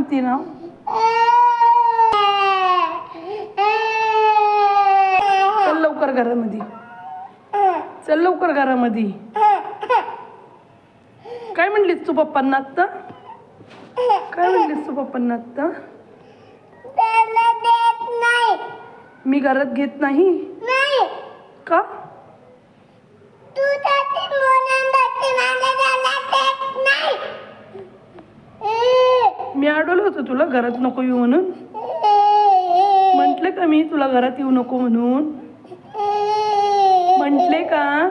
मागती ना. चल लवकर घरामध्ये, चल लवकर घरामध्ये. काय म्हणलीस तू पप्पांना आत्ता? काय म्हणलीस तू पप्पांना आत्ता? मी घरात घेत नाही. का? मी अडवलं होतं तुला घरात नको येऊ म्हणून. म्हंटले का मी तुला घरात येऊ नको म्हणून? म्हंटले का?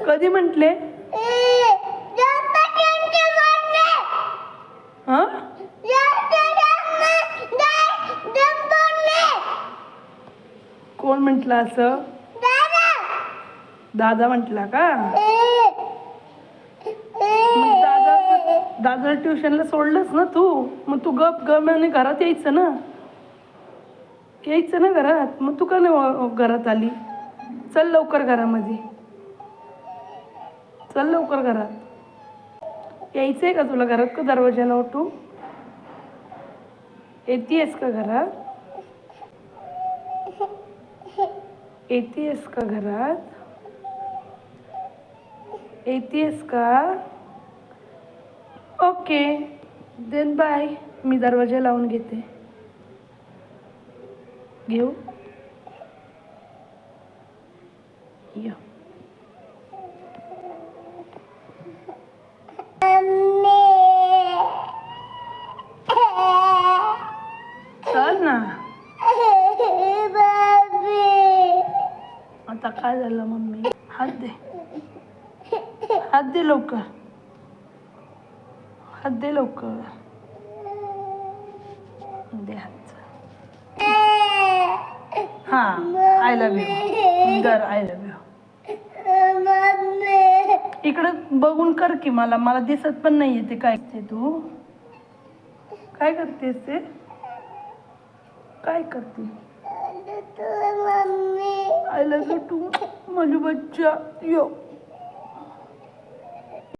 कधी म्हंटले? हा? कोण म्हंटलं असं? दादा म्हंटला का? मग दादा ट्युशनला सोडलंस ना तू, मग तू गप आणि घरात यायचं ना. यायचं ना घरात. मग तू का नाही घरात आली? चल लवकर घरामध्ये, चल लवकर घरात. यायचंय का तुला घरात का दरवाजाला उठू? येतेस का घरात? येतेस का घरात? येतेस का? Okay then bye. मी दरवाजा लावून घेते. घेऊ या. चल ना. आता काय झालं मम्मी? हात दे, हात दे लवकर, हात दे लवकर. दे हात. हा आय लव्ह यू. कर आय लव्ह यू. इकडं बघून कर की. मला दिसत पण नाहीये ते काय ते. तू काय करतेस ते? काय करते? आय लव्ह यू टू माझी बच्चा. यो